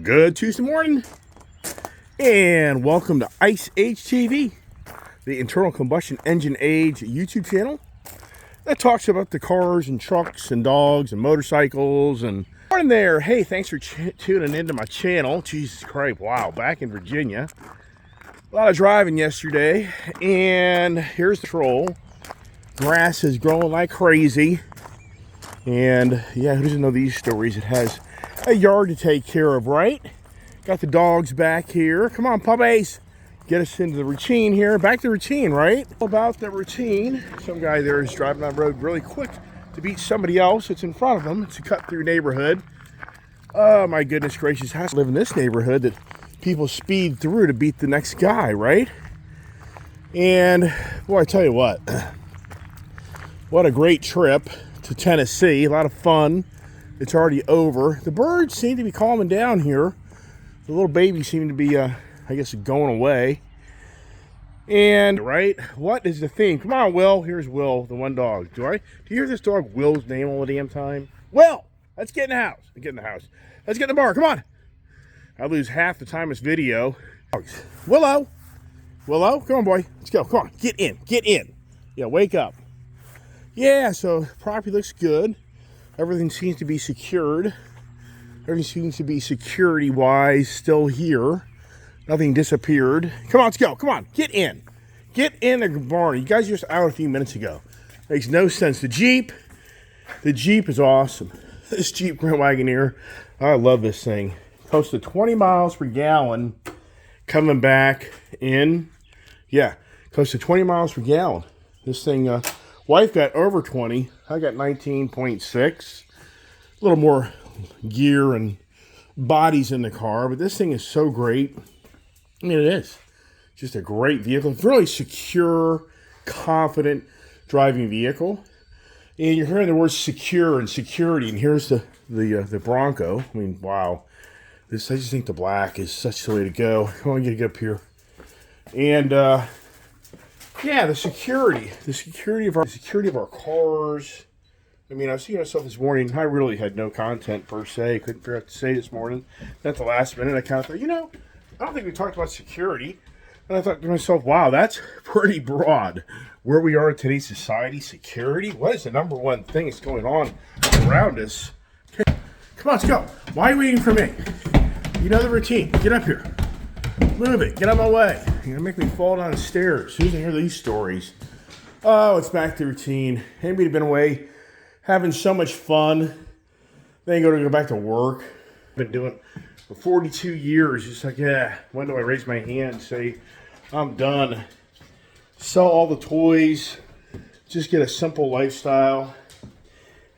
Good Tuesday morning, and welcome to Ice Age TV, the internal combustion engine age YouTube channel that talks about the cars and trucks and dogs and motorcycles. And morning there. Hey, thanks for tuning into my channel. Jesus Christ, wow, back in Virginia. A lot of driving yesterday, and here's the troll. Grass is growing like crazy, and yeah, who doesn't know these stories? It has a yard to take care of, right? Got the dogs back here. Come on, puppies. Get us into the routine here. Back to routine, right? About the routine. Some guy there is driving on the road really quick to beat somebody else that's in front of him. It's a cut-through neighborhood. Oh, my goodness gracious. How to live in this neighborhood that people speed through to beat the next guy, right? And, boy, I tell you what a great trip to Tennessee. A lot of fun. It's already over. The birds seem to be calming down here. The little babies seem to be, I guess, going away. And, right, what is the theme? Come on, Will. Here's Will, the one dog. Do you hear this dog Will's name all the damn time? Will, let's get in the house. Get in the house. Let's get in the bar. Come on. I lose half the time of this video. Willow. Willow, come on, boy. Let's go. Come on. Get in. Get in. Yeah, wake up. Yeah, so property looks good. Everything seems to be secured. Everything seems to be security-wise still here. Nothing disappeared. Come on, let's go. Come on, get in. Get in the barn. You guys were just out a few minutes ago. Makes no sense. The Jeep is awesome. This Jeep Grand Wagoneer, I love this thing. Close to 20 miles per gallon coming back in. Yeah, close to 20 miles per gallon. This thing, wife got over 20. I got 19.6. A little more gear and bodies in the car, but this thing is so great. I mean, it is just a great vehicle. It's really secure, confident driving vehicle. And you're hearing the words secure and security, and here's the Bronco. I mean, wow. I just think the black is such the way to go. Come on, get up here. And yeah, the security of our cars. I mean, I was seeing myself this morning. I really had no content per se. Couldn't figure out what to say this morning. At the last minute, I kind of thought, I don't think we talked about security. And I thought to myself, wow, that's pretty broad. Where we are in today's society, security. What is the number one thing that's going on around us? Okay. Come on, let's go. Why are you waiting for me? You know the routine. Get up here. Move it. Get out of my way. You're going to make me fall down the stairs. Who's going to hear these stories? Oh, it's back to routine. Anybody been away having so much fun? Then go back to work. Been doing for 42 years. Just like, yeah, when do I raise my hand and say, I'm done? Sell all the toys. Just get a simple lifestyle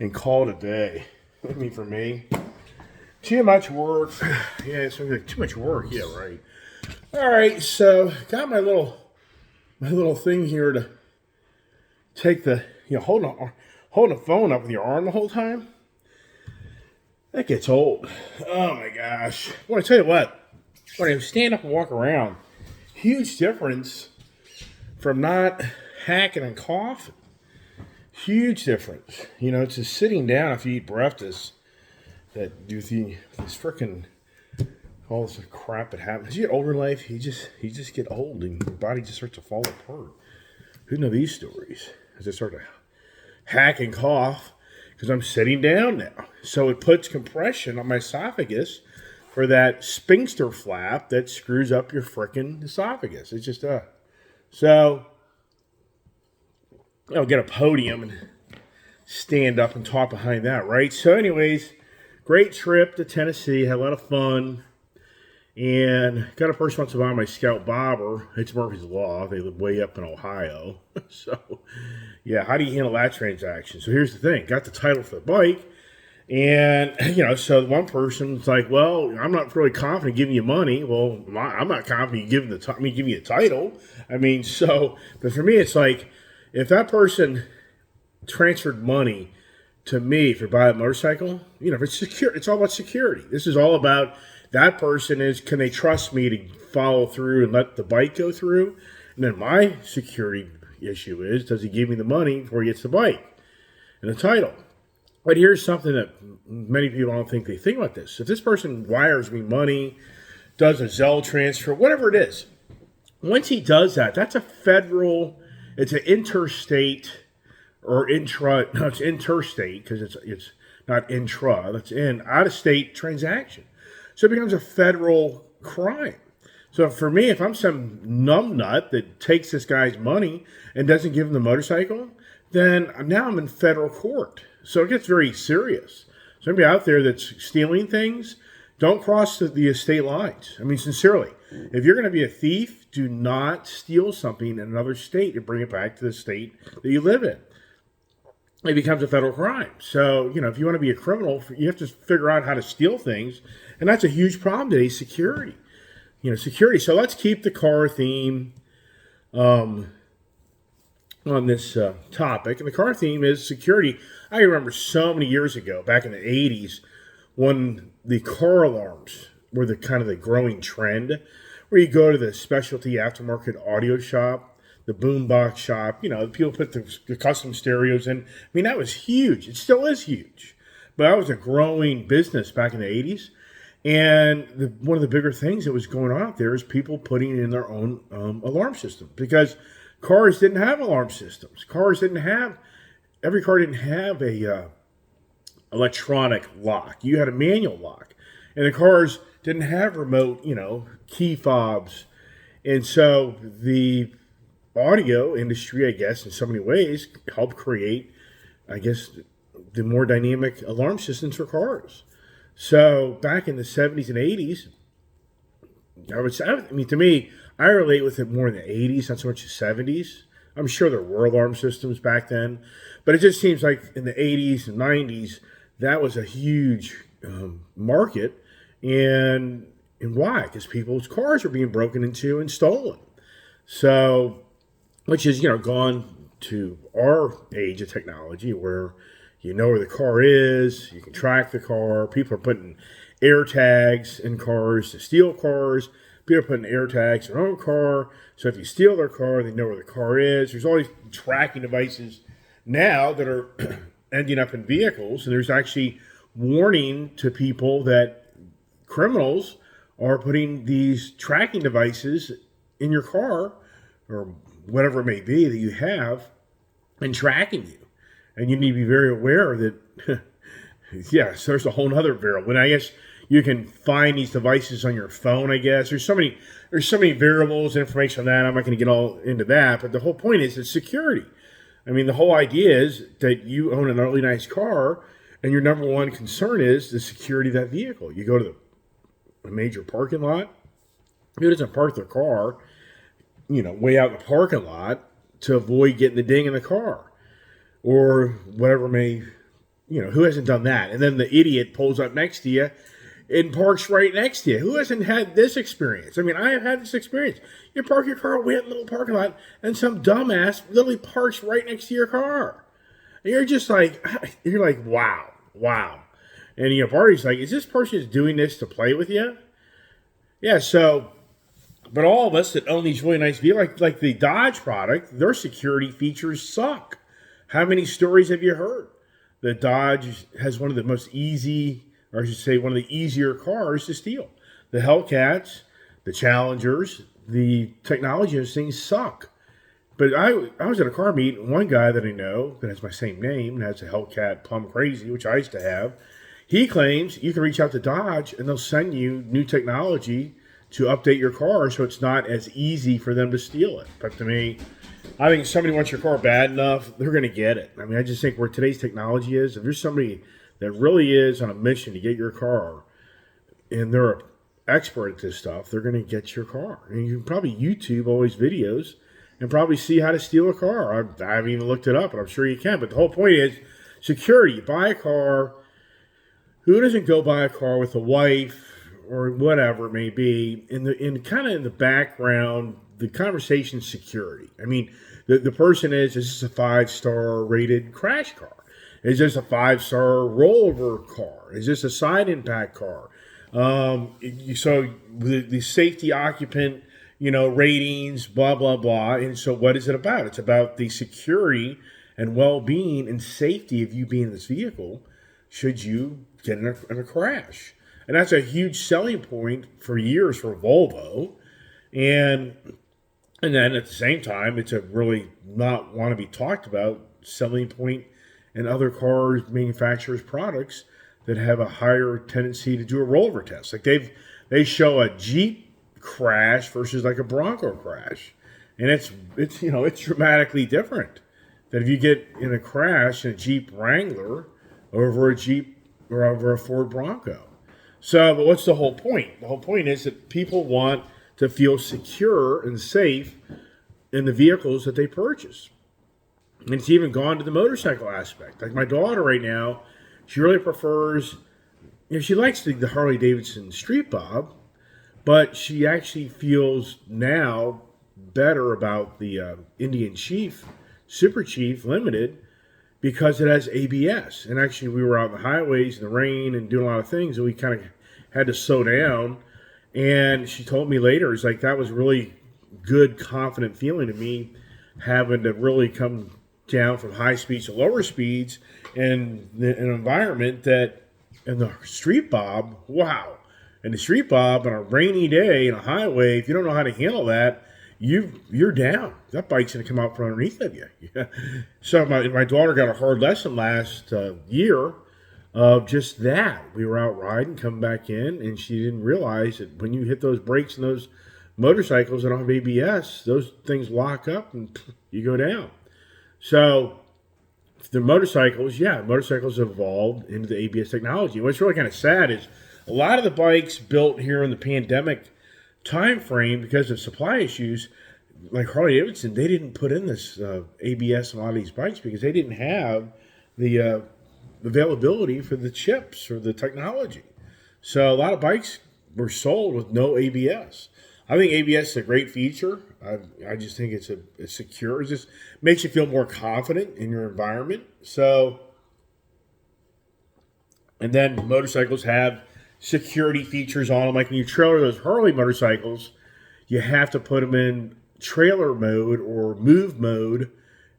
and call it a day. I mean, for me, too much work. Yeah, it's like too much work. Yeah, right. All right, so got my little thing here to take the, holding the phone up with your arm the whole time. That gets old. Oh my gosh. Well, I tell you what, when I stand up and walk around, huge difference from not hacking and coughing. Huge difference. It's just sitting down after you eat breakfast that do this freaking all this crap that happens. As you get older in life, you just get old and your body just starts to fall apart. Who know these stories? As I start to hack and cough because I'm sitting down now. So it puts compression on my esophagus for that sphincter flap that screws up your frickin' esophagus. It's just so I'll get a podium and stand up and talk behind that, right? So anyways, great trip to Tennessee. Had a lot of fun. And got a person wants to buy my Scout Bobber. It's Murphy's Law. They live way up in Ohio. So, yeah, how do you handle that transaction? So here's the thing. Got the title for the bike. And, so one person's like, well, I'm not really confident giving you money. Well, I'm not confident giving you a title. I mean, but for me, it's like, if that person transferred money to me for buying a motorcycle, if it's secure, it's all about security. This is all about that person can they trust me to follow through and let the bike go through? And then my security issue is, does he give me the money before he gets the bike and the title? But here's something that many people don't think they think about this. If this person wires me money, does a Zelle transfer, whatever it is, once he does that, that's a federal, it's an interstate or no, it's interstate because it's not intra, that's in out of state transaction. So it becomes a federal crime. So for me, if I'm some numbnut that takes this guy's money and doesn't give him the motorcycle, then now I'm in federal court. So it gets very serious. So anybody out there that's stealing things, don't cross the estate lines. I mean, sincerely, if you're going to be a thief, do not steal something in another state and bring it back to the state that you live in. It becomes a federal crime. So, if you want to be a criminal, you have to figure out how to steal things. And that's a huge problem today, security. Security. So let's keep the car theme on this topic. And the car theme is security. I remember so many years ago, back in the 80s, when the car alarms were the kind of the growing trend, where you go to the specialty aftermarket audio shop, the boombox shop, people put the custom stereos in. I mean, that was huge. It still is huge. But that was a growing business back in the 80s. And one of the bigger things that was going on out there is people putting in their own alarm system, because cars didn't have alarm systems. Every car didn't have a electronic lock. You had a manual lock. And the cars didn't have remote, key fobs. And so the audio industry, I guess, in so many ways, helped create, I guess, the more dynamic alarm systems for cars. So back in the 70s and 80s, to me, I relate with it more in the 80s, not so much the 70s. I'm sure there were alarm systems back then, but it just seems like in the 80s and 90s, that was a huge market. And why? Because people's cars were being broken into and stolen. So, which is, gone to our age of technology where you know where the car is, you can track the car. People are putting air tags in cars to steal cars. People are putting air tags in their own car. So if you steal their car, they know where the car is. There's all these tracking devices now that are ending up in vehicles. And there's actually warning to people that criminals are putting these tracking devices in your car or whatever it may be that you have and tracking you. And you need to be very aware that, yes, there's a whole other variable. And I guess you can find these devices on your phone, I guess. There's so many variables and information on that. I'm not going to get all into that. But the whole point is it's security. I mean, the whole idea is that you own an really nice car, and your number one concern is the security of that vehicle. You go to a major parking lot. Who doesn't park their car, way out in the parking lot to avoid getting the ding in the car? Or whatever who hasn't done that? And then the idiot pulls up next to you and parks right next to you. Who hasn't had this experience? I mean, I have had this experience. You park your car way out in the little parking lot, and some dumbass literally parks right next to your car. And you're just like, wow. And party's like, is this person just doing this to play with you? Yeah, so, but all of us that own these really nice vehicles, like the Dodge product, their security features suck. How many stories have you heard? The Dodge has one of the most easy, or I should say one of the easier cars to steal. The Hellcats, the Challengers, the technology of those things suck. But I was at a car meet, and one guy that I know that has my same name and has a Hellcat Plum Crazy, which I used to have, he claims you can reach out to Dodge and they'll send you new technology to update your car so it's not as easy for them to steal it. But to me, I think if somebody wants your car bad enough, they're going to get it. I mean, I just think where today's technology is, if there's somebody that really is on a mission to get your car and they're an expert at this stuff, they're going to get your car. And you can probably YouTube all these videos and probably see how to steal a car. I haven't even looked it up, but I'm sure you can. But the whole point is security. You buy a car. Who doesn't go buy a car with a wife or whatever it may be? In kind of in the background, the conversation security. I mean, the person is this a 5-star rated crash car? Is this a 5-star rollover car? Is this a side impact car? So the safety occupant, ratings, blah, blah, blah. And so what is it about? It's about the security and well-being and safety of you being in this vehicle. should you get in a crash. And that's a huge selling point for years for Volvo. And and then at the same time, it's a really not want to be talked about selling point in other cars manufacturers' products that have a higher tendency to do a rollover test. Like they show a Jeep crash versus like a Bronco crash, and it's dramatically different. That if you get in a crash in a Jeep Wrangler over a Jeep or over a Ford Bronco. So, but what's the whole point? The whole point is that people want to feel secure and safe in the vehicles that they purchase. And it's even gone to the motorcycle aspect. Like my daughter right now, she really prefers, she likes the Harley Davidson Street Bob, but she actually feels now better about the Indian Chief, Super Chief Limited, because it has ABS. And actually, we were out on the highways in the rain and doing a lot of things, and we kind of had to slow down. And she told me later, it's like that was really good, confident feeling to me, having to really come down from high speeds to lower speeds in an environment that in the Street Bob, wow. In the Street Bob on a rainy day in a highway, if you don't know how to handle that, you're down. That bike's going to come out from underneath of you. Yeah. So my daughter got a hard lesson last year of just that. We were out riding, come back in, and she didn't realize that when you hit those brakes and those motorcycles that don't have ABS, those things lock up and you go down. So the motorcycles have evolved into the ABS technology. What's really kind of sad is a lot of the bikes built here in the pandemic time frame, because of supply issues, like Harley Davidson, they didn't put in this ABS on a lot of these bikes because they didn't have the availability for the chips or the technology. So a lot of bikes were sold with no ABS. I think ABS is a great feature. I just think it's secure. It just makes you feel more confident in your environment. So, and then motorcycles have security features on them. Like when you trailer those Harley motorcycles, you have to put them in trailer mode or move mode.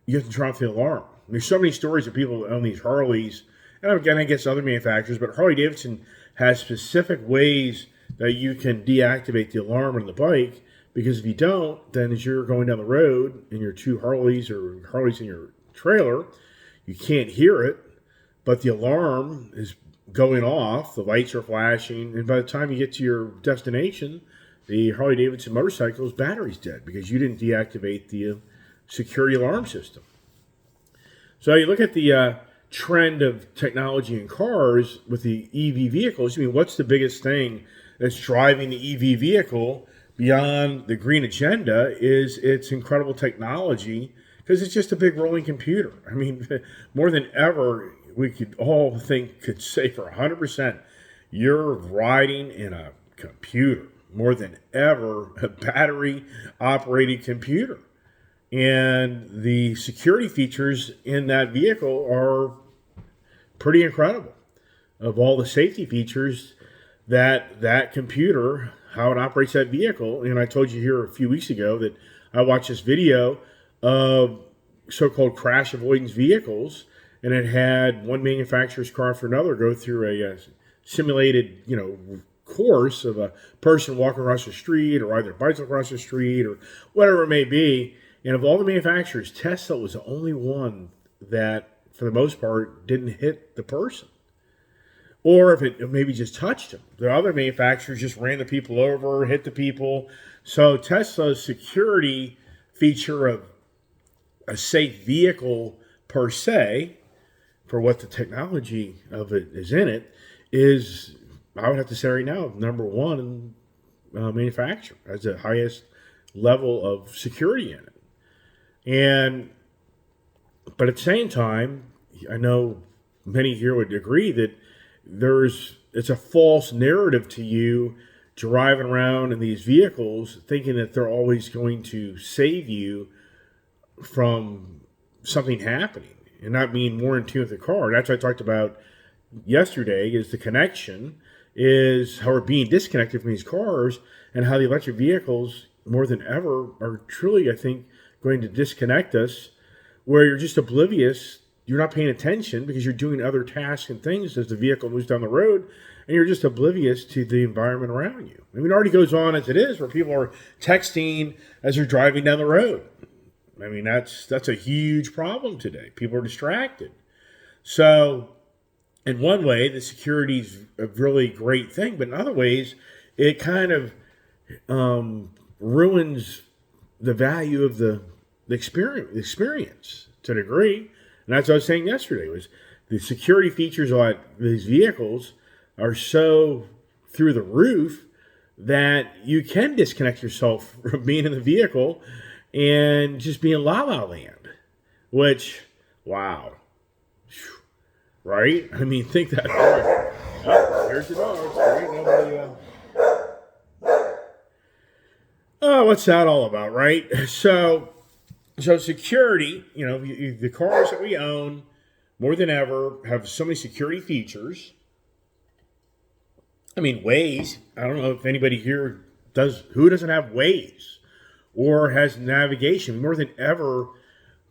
You have to turn off the alarm. And there's so many stories of people that own these Harleys, and again, I guess other manufacturers, but Harley Davidson has specific ways that you can deactivate the alarm on the bike, because if you don't, then as you're going down the road in your two Harleys or Harleys in your trailer, you can't hear it, but the alarm is going off, the lights are flashing, and by the time you get to your destination, the Harley Davidson motorcycle's battery's dead because you didn't deactivate the security alarm system. So you look at the trend of technology in cars with the EV vehicles. I mean, what's the biggest thing that's driving the EV vehicle beyond the green agenda is its incredible technology, because it's just a big rolling computer. I mean, more than ever, we could say for 100%, you're riding in a computer more than ever, a battery-operated computer. And the security features in that vehicle are pretty incredible. Of all the safety features that computer, how it operates that vehicle. And I told you here a few weeks ago that I watched this video of so-called crash avoidance vehicles, and it had one manufacturer's car after another go through a simulated, course of a person walking across the street or riding their bicycle across the street or whatever it may be. And of all the manufacturers, Tesla was the only one that, for the most part, didn't hit the person. Or if it maybe just touched them. The other manufacturers just ran the people over, hit the people. So Tesla's security feature of a safe vehicle per se, for what the technology of it is in it, is, I would have to say right now, number one manufacturer, has the highest level of security in it. But at the same time, I know many here would agree that it's a false narrative to you driving around in these vehicles thinking that they're always going to save you from something happening and not being more in tune with the car. That's what I talked about yesterday, is the connection, is how we're being disconnected from these cars, and how the electric vehicles more than ever are truly, I think, going to disconnect us, where you're just oblivious you're not paying attention because you're doing other tasks and things as the vehicle moves down the road, and you're just oblivious to the environment around you. I mean, it already goes on as it is, where people are texting as they're driving down the road. I mean, that's a huge problem today. People are distracted. So, in one way, the security is a really great thing, but in other ways, it kind of ruins the value of the experience to a degree. And that's what I was saying yesterday, was the security features on these vehicles are so through the roof that you can disconnect yourself from being in the vehicle and just be in La La Land, which, wow, right? I mean, think that. Oh, here's the dogs. Right? Nobody. Oh, what's that all about, right? So security. You know, the cars that we own more than ever have so many security features. I mean, Waze. I don't know if anybody here who doesn't have Waze or has navigation. More than ever,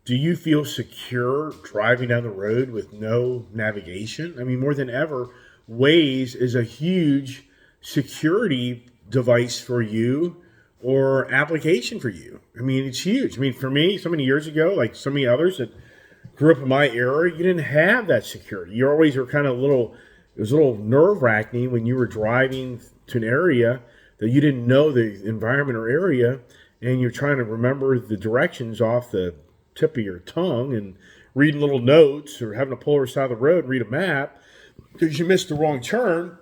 do you feel secure driving down the road with no navigation? I mean, more than ever, Waze is a huge security device for you or application for you. I mean, it's huge. I mean, for me, so many years ago, like so many others that grew up in my era, you didn't have that security. You always were kind of it was a little nerve-wracking when you were driving to an area that you didn't know the environment or area, and you're trying to remember the directions off the tip of your tongue and reading little notes or having to pull over the side of the road and read a map because you missed the wrong turn.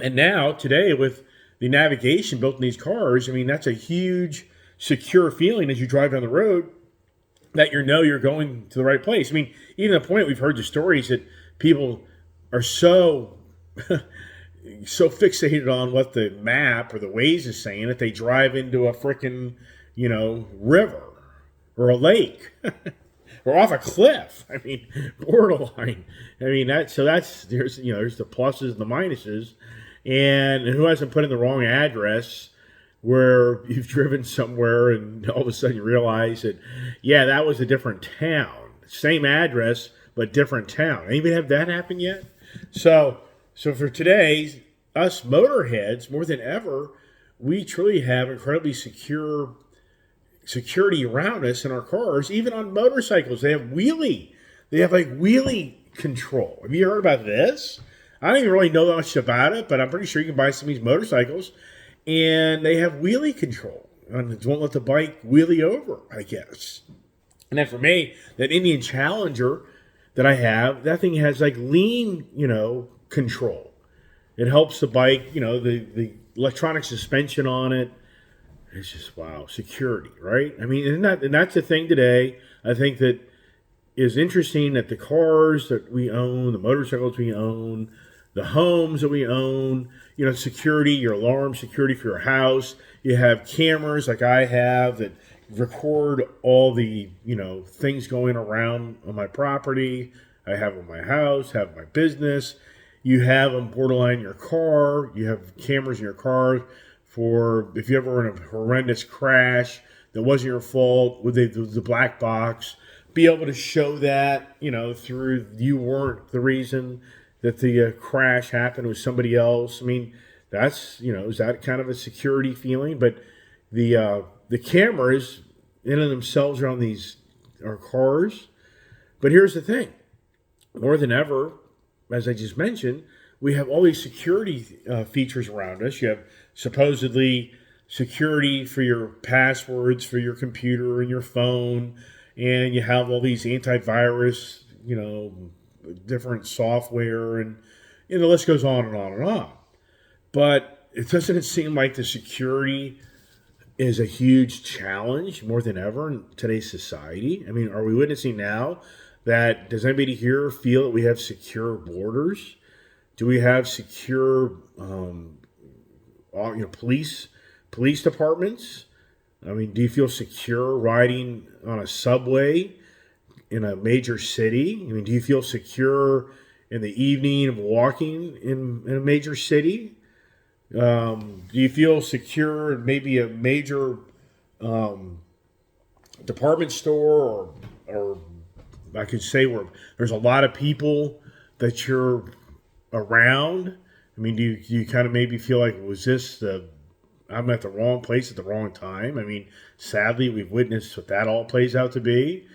And now, today, with the navigation built in these cars, I mean, that's a huge secure feeling as you drive down the road that you're going to the right place. I mean, even to the point we've heard the stories that people are so fixated on what the map or the Waze is saying that they drive into a freaking, river or a lake or off a cliff. I mean, borderline. I mean, there's the pluses and the minuses. And who hasn't put in the wrong address where you've driven somewhere and all of a sudden you realize that, yeah, that was a different town. Same address, but different town. Anybody have that happen yet? So for today, us motorheads, more than ever, we truly have incredibly security around us in our cars, even on motorcycles. They have wheelie control. Have you heard about this? I don't even really know that much about it, but I'm pretty sure you can buy some of these motorcycles, and they have wheelie control. And it won't let the bike wheelie over, I guess. And then for me, that Indian Challenger that I have, that thing has like lean, control. It helps the bike, the electronic suspension on it. It's just, wow, security, right? I mean, and that's the thing today. I think that is interesting, that the cars that we own, the motorcycles we own, the homes that we own, security, your alarm security for your house. You have cameras like I have that record all the, things going around on my property. I have in my house, have my business. You have them borderline your car. You have cameras in your car for if you ever were in a horrendous crash that wasn't your fault with the black box. Be able to show that, through you weren't the reason that the crash happened with somebody else. I mean, that's, is that kind of a security feeling? But the cameras in and themselves are on our cars. But here's the thing. More than ever, as I just mentioned, we have all these security features around us. You have supposedly security for your passwords for your computer and your phone. And you have all these antivirus, different software, and the list goes on and on and on. But it doesn't seem like the security is a huge challenge more than ever in today's society. I mean, are we witnessing now that, does anybody here feel that we have secure borders? Do we have secure, police departments? I mean, do you feel secure riding on a subway in a major city? I mean, do you feel secure in the evening of walking in a major city? Do you feel secure in maybe a major department store or I could say there's a lot of people that you're around. I mean, do you kind of maybe feel like, was this I'm at the wrong place at the wrong time? I mean, sadly, we've witnessed what that all plays out to be.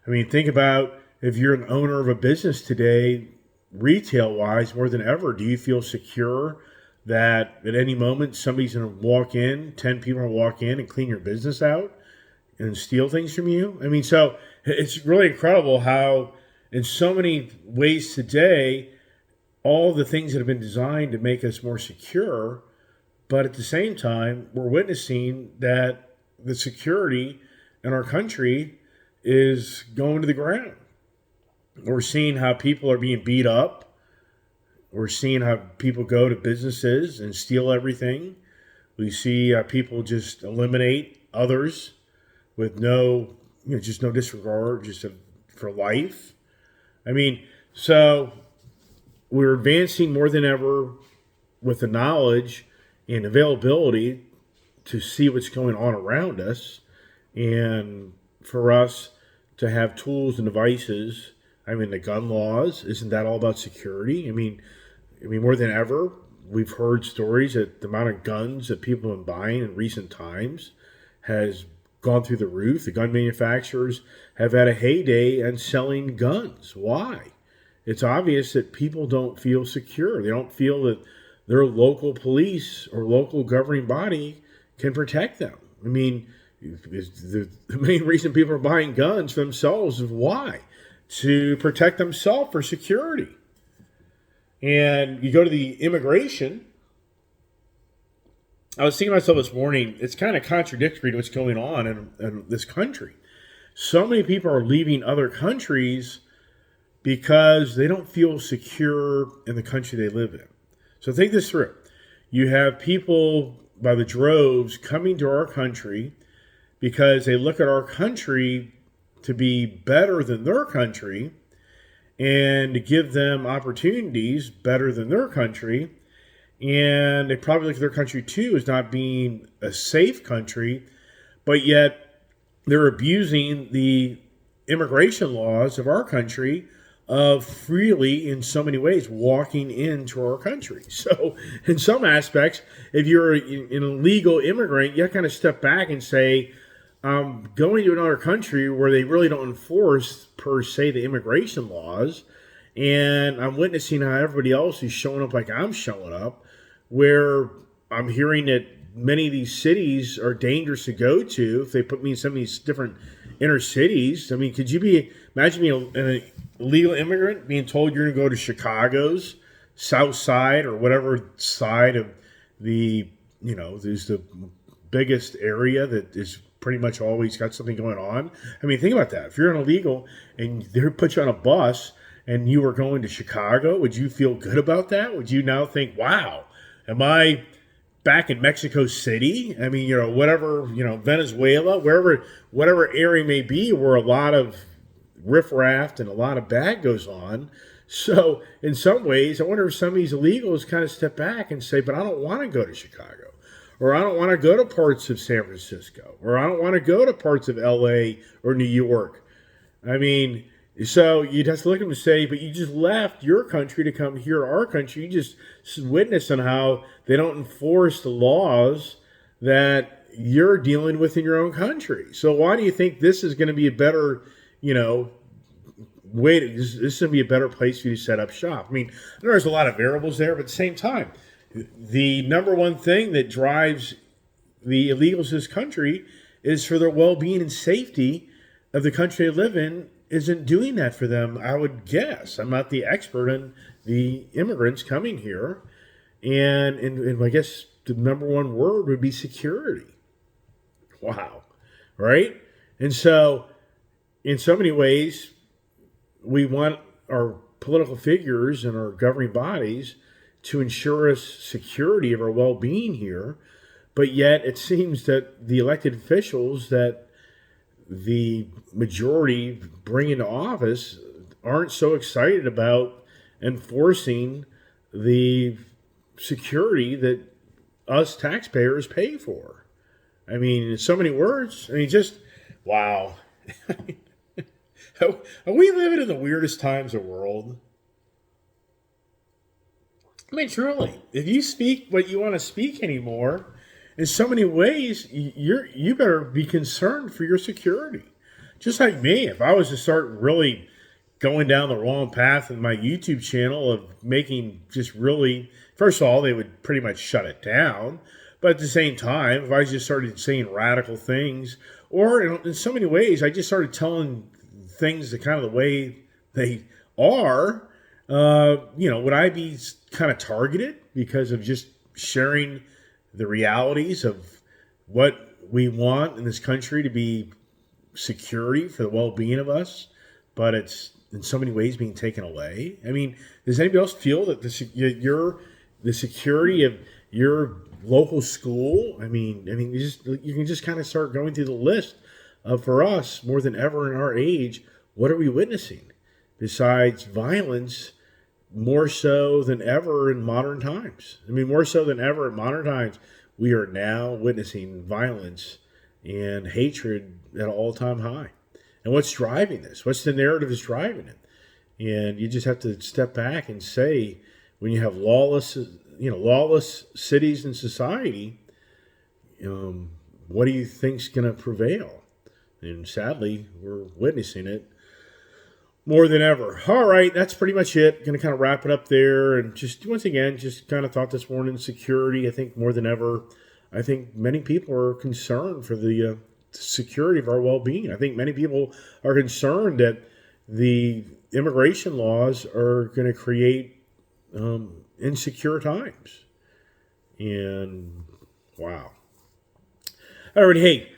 I mean, think about if you're an owner of a business today, retail wise, more than ever, do you feel secure that at any moment somebody's going to walk in, 10 people are going to walk in and clean your business out and steal things from you? I mean, so it's really incredible how, in so many ways today, all the things that have been designed to make us more secure, but at the same time, we're witnessing that the security in our country is going to the ground. We're seeing how people are being beat up. We're seeing how people go to businesses and steal everything. We see people just eliminate others with just no disregard, for life. I mean, so we're advancing more than ever with the knowledge and availability to see what's going on around us, and for us to have tools and devices. I mean, the gun laws, isn't that all about security? I mean, more than ever, we've heard stories that the amount of guns that people have been buying in recent times has gone through the roof. The gun manufacturers have had a heyday on selling guns. Why? It's obvious that people don't feel secure. They don't feel that their local police or local governing body can protect them. I mean, the main reason people are buying guns for themselves is why? To protect themselves for security. And you go to the immigration. I was thinking to myself this morning, it's kind of contradictory to what's going on in this country. So many people are leaving other countries because they don't feel secure in the country they live in. So think this through. You have people by the droves coming to our country because they look at our country to be better than their country and to give them opportunities better than their country. And they probably look at their country too as not being a safe country, but yet they're abusing the immigration laws of our country of freely, in so many ways, walking into our country. So in some aspects, if you're an illegal immigrant, you have to kind of step back and say, I'm going to another country where they really don't enforce, per se, the immigration laws, and I'm witnessing how everybody else is showing up like I'm showing up, where I'm hearing that many of these cities are dangerous to go to if they put me in some of these different inner cities. I mean, could you imagine being an illegal immigrant being told you're going to go to Chicago's South Side or whatever side of there's the biggest area that is pretty much always got something going on. I mean, think about that. If you're an illegal and they put you on a bus and you were going to Chicago, would you feel good about that? Would you now think, wow, am I back in Mexico City? I mean, whatever, Venezuela, whatever area may be where a lot of riffraff and a lot of bad goes on. So in some ways, I wonder if some of these illegals kind of step back and say, but I don't want to go to Chicago, or I don't want to go to parts of San Francisco, or I don't want to go to parts of LA or New York. I mean, so you'd have to look at them and say, but you just left your country to come here to our country. You just witness on how they don't enforce the laws that you're dealing with in your own country. So why do you think this is going to be a better, this is going to be a better place for you to set up shop? I mean, there's a lot of variables there, but at the same time, the number one thing that drives the illegals in this country is for their well-being and safety of the country they live in isn't doing that for them, I would guess. I'm not the expert on the immigrants coming here. And I guess the number one word would be security. Wow. Right? And so, in so many ways, we want our political figures and our governing bodies to ensure us security of our well-being here. But yet, it seems that the elected officials that the majority bring into office aren't so excited about enforcing the security that us taxpayers pay for. I mean, in so many words, just wow. Are we living in the weirdest times of the world? I mean, truly, if you speak what you want to speak anymore, in so many ways, you better be concerned for your security. Just like me, if I was to start really going down the wrong path in my YouTube channel of making just really, first of all, they would pretty much shut it down. But at the same time, if I just started saying radical things, or in so many ways, I just started telling things the kind of the way they are, would I be kind of targeted because of just sharing the realities of what we want in this country to be security for the well-being of us, but it's in so many ways being taken away? I mean, does anybody else feel that the security of your local school? I mean, you can just kind of start going through the list of, for us more than ever in our age, what are we witnessing besides violence? More so than ever in modern times. I mean, more so than ever in modern times, we are now witnessing violence and hatred at an all-time high. And what's driving this? What's the narrative that's driving it? And you just have to step back and say, when you have lawless cities and society, what do you think's going to prevail? And sadly, we're witnessing it more than ever. All right, that's pretty much it. Going to kind of wrap it up there. And just once again, just kind of thought this morning, security, I think more than ever, I think many people are concerned for the security of our well-being. I think many people are concerned that the immigration laws are going to create insecure times. And wow. All right, hey,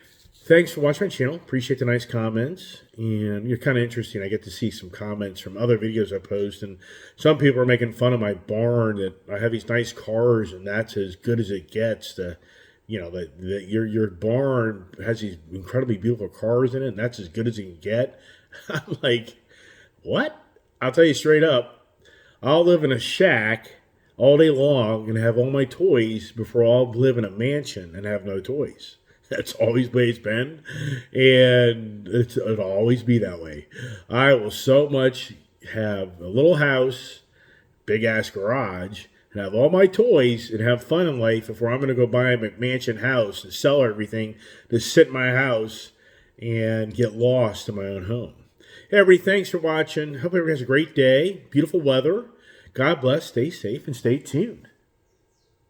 thanks for watching my channel. Appreciate the nice comments. And you're kind of interesting. I get to see some comments from other videos I post. And some people are making fun of my barn, that I have these nice cars and that's as good as it gets. That your barn has these incredibly beautiful cars in it and that's as good as it can get. I'm like, what? I'll tell you straight up. I'll live in a shack all day long and have all my toys before I'll live in a mansion and have no toys. That's always the way it's been, and it'll always be that way. I will so much have a little house, big-ass garage, and have all my toys and have fun in life before I'm going to go buy a McMansion house and sell everything to sit in my house and get lost in my own home. Hey, everybody, thanks for watching. Hope everybody has a great day. Beautiful weather. God bless. Stay safe and stay tuned.